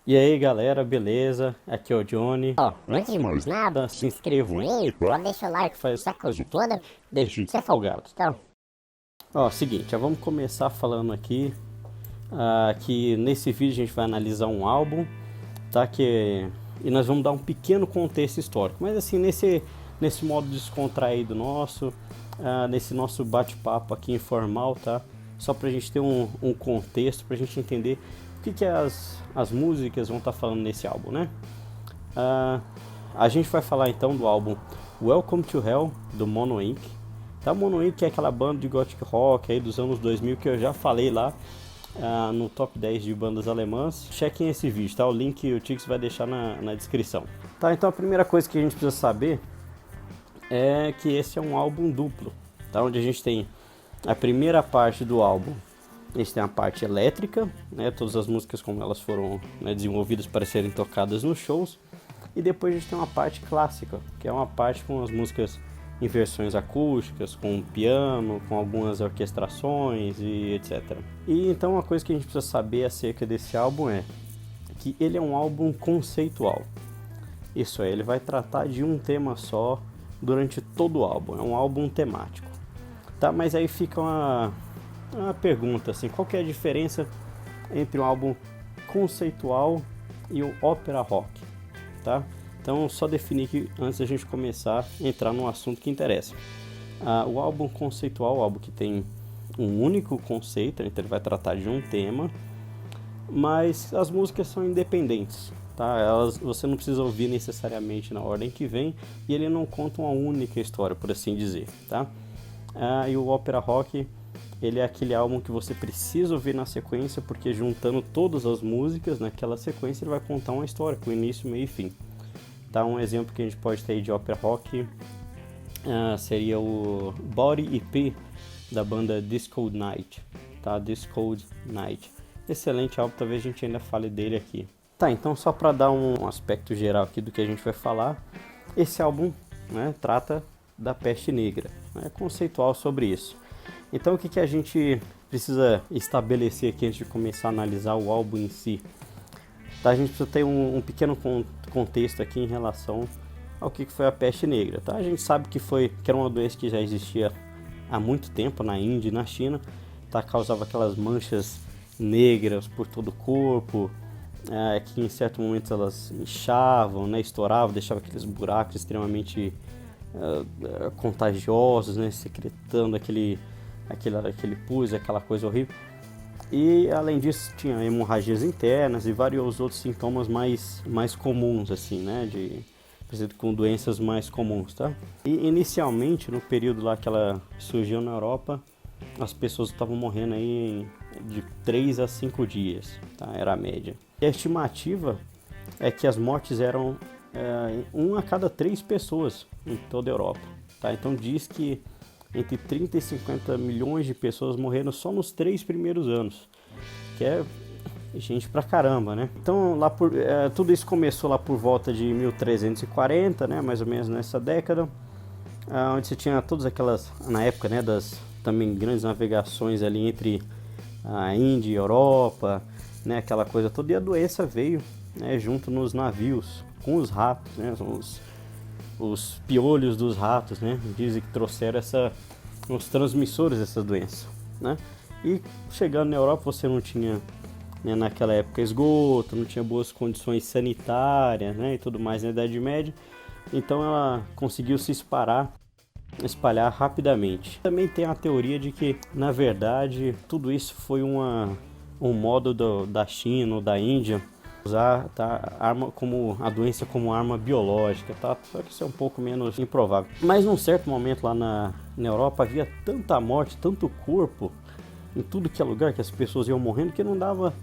E aí galera, beleza? Aqui é o Johnny. Ó, antes de mais nada, se inscreva aí, pode deixar o like, faz essa coisa toda, deixa de ser folgado, tá? Ó, seguinte, já vamos começar falando aqui que nesse vídeo a gente vai analisar um álbum, tá? E nós vamos dar um pequeno contexto histórico, mas assim, nesse modo descontraído nosso, nesse nosso bate-papo aqui informal, tá? Só pra gente ter um contexto, pra gente entender o que as músicas vão estar falando nesse álbum, né? A gente vai falar então do álbum Welcome to Hell, do Mono Inc. Tá? Mono Inc é aquela banda de gothic rock aí dos anos 2000 que eu já falei lá no top 10 de bandas alemãs. Chequem esse vídeo, tá? O link o Tix vai deixar na descrição. Tá, então a primeira coisa que a gente precisa saber é que esse é um álbum duplo, tá? Onde a gente tem a primeira parte do álbum. A gente tem a parte elétrica, né, todas as músicas como elas foram, né, desenvolvidas para serem tocadas nos shows. E depois a gente tem uma parte clássica, que é uma parte com as músicas em versões acústicas, com piano, com algumas orquestrações e etc. E então uma coisa que a gente precisa saber acerca desse álbum é que ele é um álbum conceitual. Isso é, ele vai tratar de um tema só durante todo o álbum, é um álbum temático. Tá, mas aí fica uma pergunta assim, qual que é a diferença entre um álbum conceitual e o ópera rock, tá? Então só definir aqui antes da gente começar a entrar no assunto que interessa. O álbum conceitual, o álbum que tem um único conceito, então ele vai tratar de um tema, mas as músicas são independentes, tá? Você não precisa ouvir necessariamente na ordem que vem, e ele não conta uma única história, por assim dizer, tá? E o ópera rock, ele é aquele álbum que você precisa ouvir na sequência, porque juntando todas as músicas naquela sequência ele vai contar uma história com início, meio e fim. Tá, um exemplo que a gente pode ter aí de ópera rock seria o Body EP da banda This Cold Night, tá? This Cold Night. Excelente álbum, talvez a gente ainda fale dele aqui. Tá, então só para dar um aspecto geral aqui do que a gente vai falar, esse álbum, né, trata da peste negra, é conceitual sobre isso. Então o que a gente precisa estabelecer aqui antes de começar a analisar o álbum em si? Tá, a gente precisa ter um pequeno contexto aqui em relação ao que foi a peste negra. Tá? A gente sabe que era uma doença que já existia há muito tempo na Índia e na China, tá? Causava aquelas manchas negras por todo o corpo, que em certo momento elas inchavam, né, estouravam, deixavam aqueles buracos extremamente contagiosos, né, secretando aquele pus, aquela coisa horrível. E além disso tinha hemorragias internas e vários outros sintomas mais comuns, assim, né, com doenças mais comuns, tá? E inicialmente, no período lá que ela surgiu na Europa, as pessoas estavam morrendo aí de 3 a 5 dias, tá? Era a média. E a estimativa é que as mortes eram 1 a cada 3 pessoas em toda a Europa, tá? Então diz que entre 30 e 50 milhões de pessoas morreram só nos 3 primeiros anos, que é gente pra caramba, né? Então tudo isso começou lá por volta de 1340, né? Mais ou menos nessa década, onde você tinha todas aquelas, na época, né, das também grandes navegações ali entre a Índia e a Europa, né? Aquela coisa toda, e a doença veio, né, junto nos navios com os ratos, né? Os piolhos dos ratos, né? Dizem que trouxeram os transmissores dessa doença, né? E chegando na Europa você não tinha, né, naquela época esgoto, não tinha boas condições sanitárias, né, e tudo mais na Idade Média, então ela conseguiu se espalhar rapidamente. Também tem a teoria de que, na verdade, tudo isso foi um modo da China ou da Índia usar, tá, a doença como arma biológica, tá? Só que isso é um pouco menos improvável. Mas num certo momento lá na Europa havia tanta morte, tanto corpo em tudo que é lugar, que as pessoas iam morrendo, que não dava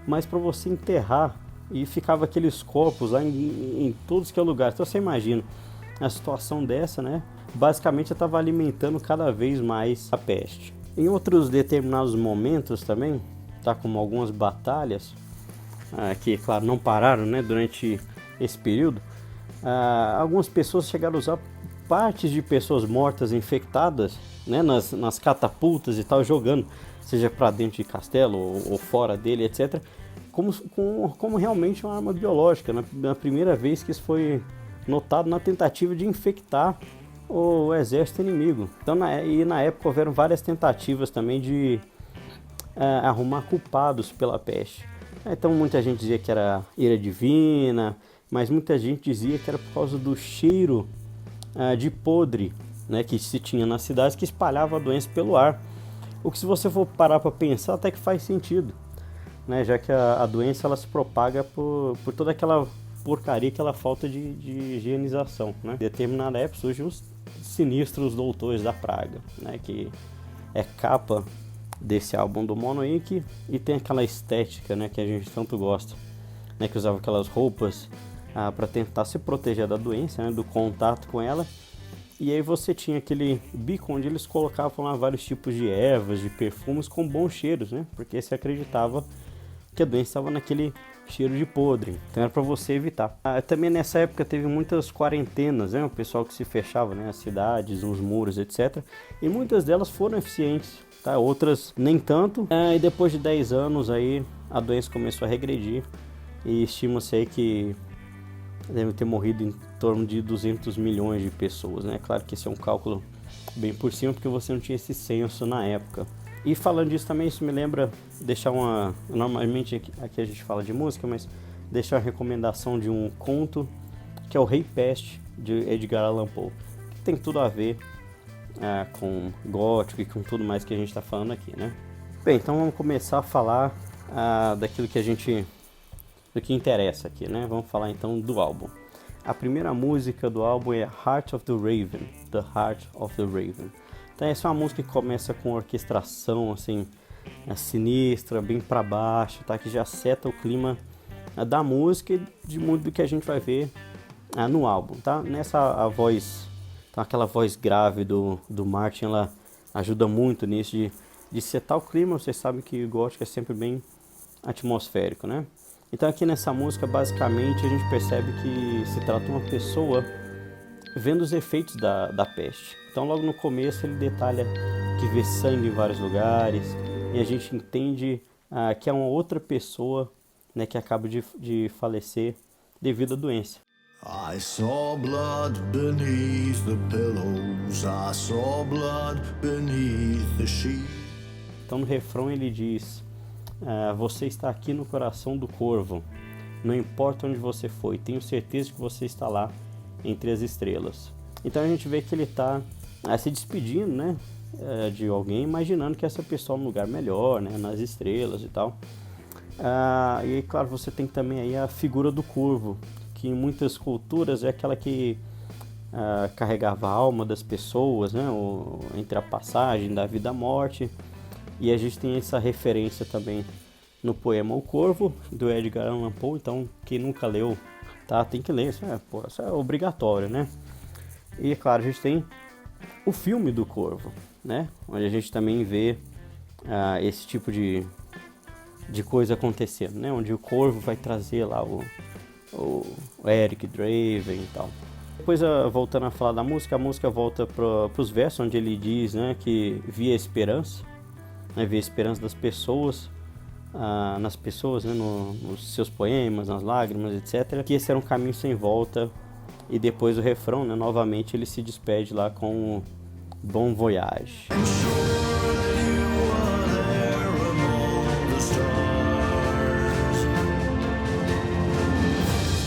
mais para você enterrar, e ficava aqueles corpos lá em todos que é lugar. Então você imagina a situação dessa, né? Basicamente estava alimentando cada vez mais a peste. Em outros determinados momentos também, tá, como algumas batalhas que, claro, não pararam, né, durante esse período, algumas pessoas chegaram a usar partes de pessoas mortas infectadas, né, nas catapultas e tal, jogando, seja para dentro de castelo ou fora dele, etc., como realmente uma arma biológica, na primeira vez que isso foi notado na tentativa de infectar o exército inimigo. Então, na época houveram várias tentativas também de arrumar culpados pela peste. Então muita gente dizia que era ira divina, mas muita gente dizia que era por causa do cheiro de podre, né, que se tinha nas cidades, que espalhava a doença pelo ar. O que, se você for parar para pensar, até que faz sentido, né, já que a doença ela se propaga por toda aquela porcaria, aquela falta de higienização, né? Em determinada época surgem os sinistros doutores da praga, né, que é capa desse álbum do Mono Inc. E tem aquela estética, né, que a gente tanto gosta, né, que usava aquelas roupas para tentar se proteger da doença, né, do contato com ela. E aí você tinha aquele bico onde eles colocavam lá vários tipos de ervas, de perfumes com bons cheiros, né, porque se acreditava que a doença estava naquele cheiro de podre, então era para você evitar. Também nessa época teve muitas quarentenas, né, o pessoal que se fechava, né, as cidades, nos muros, etc. E muitas delas foram eficientes, tá? Outras nem tanto. E depois de 10 anos aí a doença começou a regredir e estima-se aí que deve ter morrido em torno de 200 milhões de pessoas, né? Claro que esse é um cálculo bem por cima, porque você não tinha esse censo na época. E falando disso também, isso me lembra deixar normalmente aqui a gente fala de música, mas deixar a recomendação de um conto que é o Rei Peste, de Edgar Allan Poe, que tem tudo a ver com gótico e com tudo mais que a gente está falando aqui, né? Bem, então vamos começar a falar daquilo do que interessa aqui, né? Vamos falar então do álbum. A primeira música do álbum é Heart of the Raven, The Heart of the Raven. Então essa é uma música que começa com orquestração assim, sinistra, bem para baixo, tá? Que já seta o clima da música e de muito do que a gente vai ver no álbum, tá? Nessa a voz, então, aquela voz grave do Martin, ela ajuda muito nisso de setar o clima. Vocês sabem que o gótico é sempre bem atmosférico, né? Então aqui nessa música, basicamente, a gente percebe que se trata de uma pessoa vendo os efeitos da peste. Então logo no começo ele detalha que vê sangue em vários lugares, e a gente entende que é uma outra pessoa, né, que acaba de falecer devido à doença. I saw blood beneath the pillows, I saw blood beneath the sheet. Então no refrão ele diz: você está aqui no coração do corvo, não importa onde você foi, tenho certeza que você está lá entre as estrelas. Então a gente vê que ele está se despedindo, né, de alguém, imaginando que essa pessoa é um lugar melhor, né, nas estrelas e tal. E aí, claro, você tem também aí a figura do corvo, que em muitas culturas é aquela que carregava a alma das pessoas, né, entre a passagem da vida à morte. E a gente tem essa referência também no poema O Corvo, do Edgar Allan Poe. Então quem nunca leu, tá, tem que ler, isso é obrigatório, né? E claro, a gente tem o filme do Corvo, né, onde a gente também vê esse tipo de coisa acontecendo, né, onde o Corvo vai trazer lá o Eric Draven e tal. Depois, voltando a falar da música, a música volta para os versos, onde ele diz, né, que via esperança, né, via a esperança das pessoas, nas pessoas, né, nos seus poemas, nas lágrimas, etc. Que esse era um caminho sem volta. E depois o refrão, né, novamente ele se despede lá com o Bon Voyage.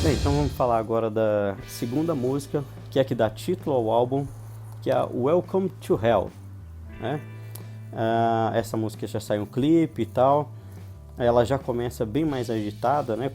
Bem, então vamos falar agora da segunda música, que é a que dá título ao álbum, que é a Welcome to Hell, né? Essa música já saiu um clipe e tal. Ela já começa bem mais agitada, né,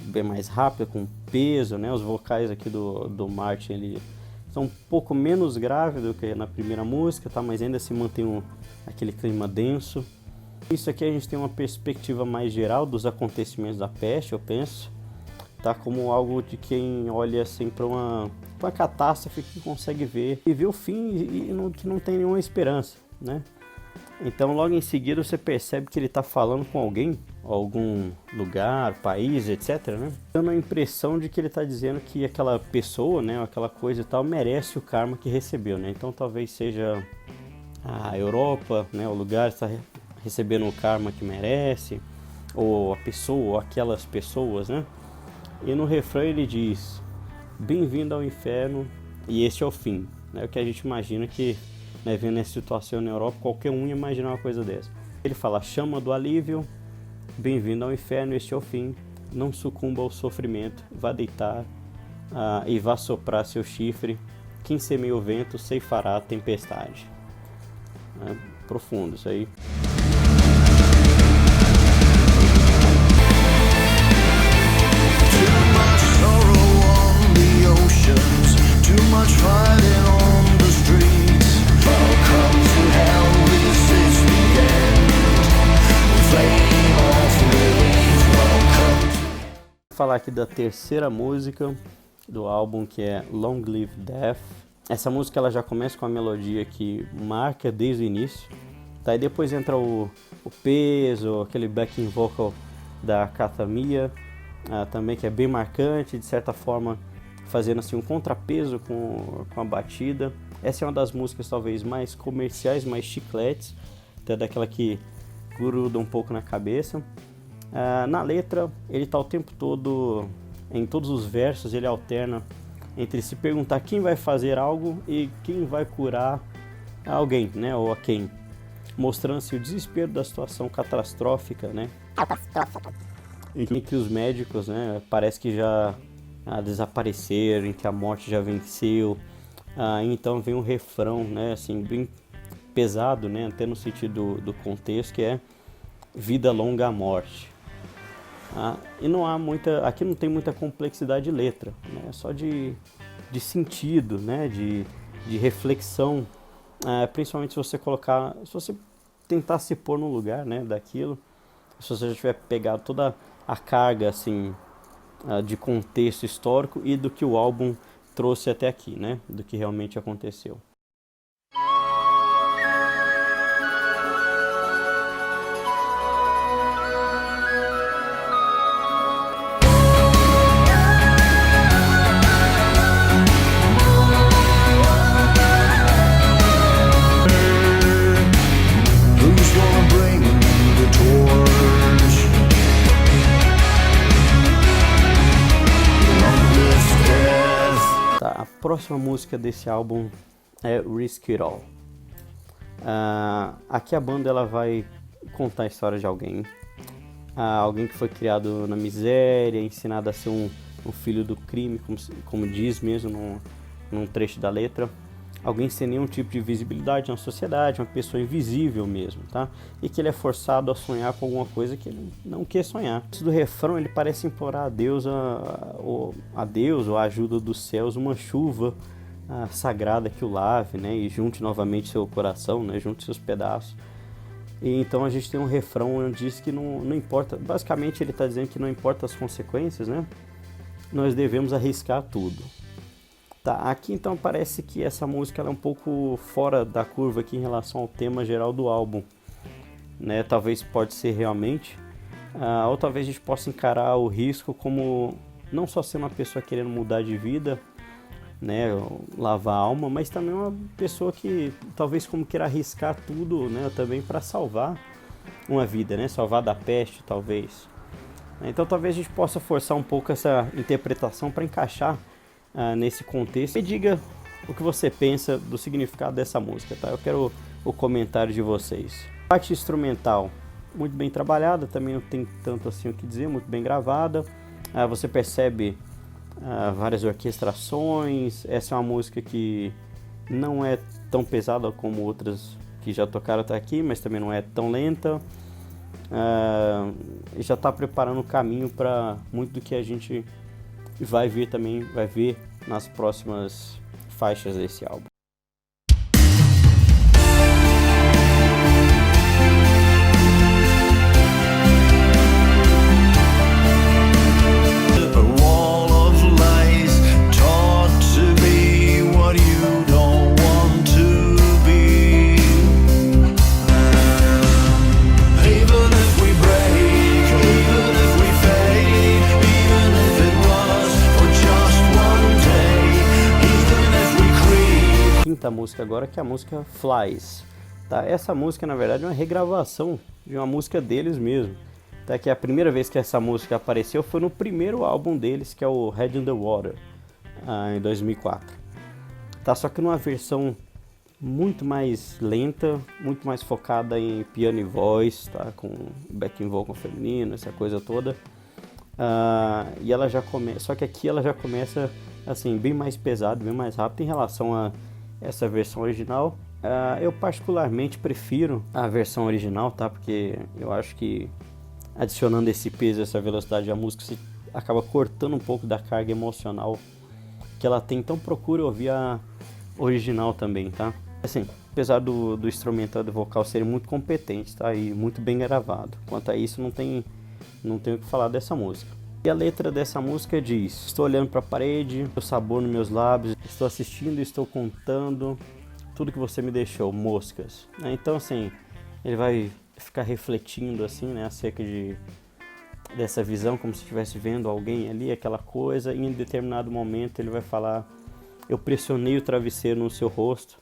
bem mais rápida, com peso, né? Os vocais aqui do Martin, ele são um pouco menos graves do que na primeira música, tá? Mas ainda se mantém aquele clima denso. Isso aqui a gente tem uma perspectiva mais geral dos acontecimentos da peste, eu penso, tá? Como algo de quem olha assim para uma catástrofe, que consegue ver e vê o fim e que não tem nenhuma esperança, né? Então logo em seguida você percebe que ele está falando com alguém, algum lugar, país, etc, né? Dando a impressão de que ele está dizendo que aquela pessoa, né, aquela coisa e tal, merece o karma que recebeu, né? Então talvez seja a Europa, né, o lugar está recebendo o karma que merece, ou a pessoa, ou aquelas pessoas, né? E no refrão ele diz: bem-vindo ao inferno e este é o fim. É o que a gente imagina que, né, vendo essa situação na Europa, qualquer um ia imaginar uma coisa dessa. Ele fala: chama do alívio, bem-vindo ao inferno, este é o fim. Não sucumba ao sofrimento, vá deitar e vá soprar seu chifre. Quem semeia o vento ceifará a tempestade. Profundo isso aí. Too much fighting on the streets. Welcome to hell, this is the end. Flame of rage, welcome. Vou falar aqui da terceira música do álbum, que é Long Live Death. Essa música ela já começa com a melodia que marca desde o início, tá? E depois entra o peso, aquele backing vocal da Katamia, também, que é bem marcante, de certa forma fazendo assim um contrapeso com a batida. Essa é uma das músicas talvez mais comerciais, mais chicletes, até daquela que gruda um pouco na cabeça. Na letra, ele está o tempo todo, em todos os versos, ele alterna entre se perguntar quem vai fazer algo e quem vai curar alguém, né, ou a quem, mostrando-se o desespero da situação catastrófica, né, em que os médicos, né, parece que já desapareceram, em que a morte já venceu. Então vem um refrão, né, assim, bem pesado, né, até no sentido do contexto, que é vida longa à morte. E não há muita, aqui não tem muita complexidade de letra, né, é só de sentido, né, de reflexão, principalmente se você tentar se pôr no lugar, né, daquilo, se você já tiver pegado toda a carga, assim, de contexto histórico e do que o álbum trouxe até aqui, né, do que realmente aconteceu. A próxima música desse álbum é Risk It All. Aqui a banda ela vai contar a história de alguém, alguém que foi criado na miséria, ensinado a ser um filho do crime, como diz mesmo num trecho da letra. Alguém sem nenhum tipo de visibilidade na sociedade, uma pessoa invisível mesmo, tá? E que ele é forçado a sonhar com alguma coisa que ele não quer sonhar. Antes do refrão, ele parece implorar a Deus, ou a ajuda dos céus, uma chuva sagrada que o lave, né? E junte novamente seu coração, né? Junte seus pedaços. E então a gente tem um refrão onde diz que não importa, basicamente ele está dizendo que não importa as consequências, né? Nós devemos arriscar tudo. Tá, aqui então parece que essa música ela é um pouco fora da curva aqui em relação ao tema geral do álbum, né? Talvez pode ser realmente, ou talvez a gente possa encarar o risco como não só ser uma pessoa querendo mudar de vida, né, lavar a alma, mas também uma pessoa que talvez como queira arriscar tudo, né, também para salvar uma vida, né, salvar da peste talvez. Então talvez a gente possa forçar um pouco essa interpretação para encaixar nesse contexto. Me diga o que você pensa do significado dessa música, tá? Eu quero o comentário de vocês. Parte instrumental, muito bem trabalhada, também não tem tanto assim o que dizer, muito bem gravada. Você percebe várias orquestrações. Essa é uma música que não é tão pesada como outras que já tocaram até aqui, mas também não é tão lenta. Já está preparando o caminho para muito do que a gente vai ver nas próximas faixas desse álbum. A música agora, que é a música Flies, tá? Essa música na verdade é uma regravação de uma música deles mesmo, Tá, que a primeira vez que essa música apareceu foi no primeiro álbum deles, que é o Head in the Water, em 2004. Tá, só que numa versão muito mais lenta, muito mais focada em piano e voz, tá, com backing vocal feminino, essa coisa toda. E ela já começa, só que aqui ela já começa assim bem mais pesado, bem mais rápido em relação a essa versão original. Eu particularmente prefiro a versão original, tá, porque eu acho que adicionando esse peso, essa velocidade à música, você acaba cortando um pouco da carga emocional que ela tem, então procure ouvir a original também, tá? Assim, apesar do instrumental e do vocal serem muito competentes, tá? E muito bem gravado. Quanto a isso, não tem o que falar dessa música. E a letra dessa música diz: estou olhando para a parede, o sabor nos meus lábios, estou assistindo e estou contando tudo que você me deixou, moscas. Então, assim, ele vai ficar refletindo, assim, né, acerca dessa visão, como se estivesse vendo alguém ali, aquela coisa, e em determinado momento ele vai falar: eu pressionei o travesseiro no seu rosto,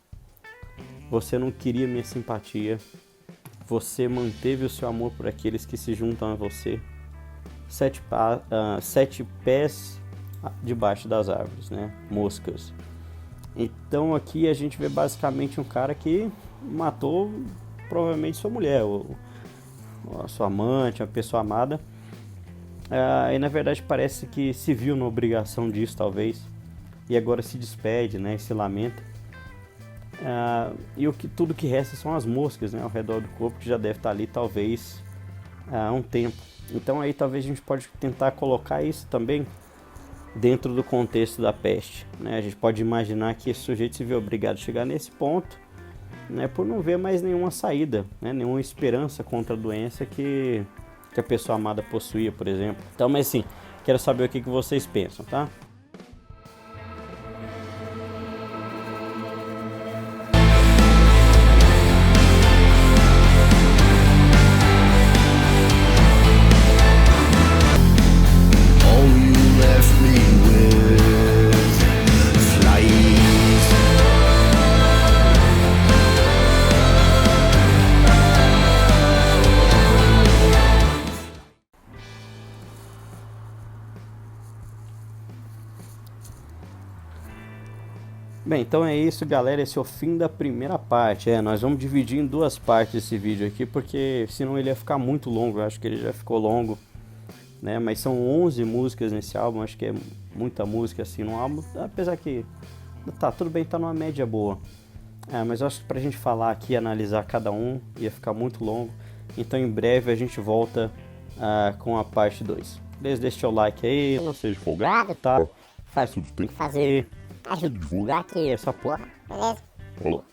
você não queria minha simpatia, você manteve o seu amor por aqueles que se juntam a você, 7 pés debaixo das árvores, né, moscas. Então aqui a gente vê basicamente um cara que matou provavelmente sua mulher, ou a sua amante, a pessoa amada. E na verdade parece que se viu na obrigação disso, talvez, e agora se despede, né, e se lamenta. E tudo que resta são as moscas, né, ao redor do corpo, que já deve estar ali talvez há um tempo. Então aí talvez a gente pode tentar colocar isso também dentro do contexto da peste, né? A gente pode imaginar que esse sujeito se vê obrigado a chegar nesse ponto, né, por não ver mais nenhuma saída, né, nenhuma esperança contra a doença que a pessoa amada possuía, por exemplo. Então, mas assim, quero saber o que vocês pensam, tá? All you left me with flies. Bem, então é isso, galera, esse é o fim da primeira parte. Nós vamos dividir em duas partes esse vídeo aqui, porque senão ele ia ficar muito longo. Eu acho que ele já ficou longo, né? Mas são 11 músicas nesse álbum, acho que é muita música assim no álbum, apesar que tá tudo bem, tá numa média boa. Mas eu acho que pra gente falar aqui, analisar cada um, ia ficar muito longo. Então em breve a gente volta com a parte 2. Beleza? Deixa o like aí, Não seja folgado, tá? Faz tudo que tem que fazer. ajuda a divulgar aqui essa porra, beleza? Falou.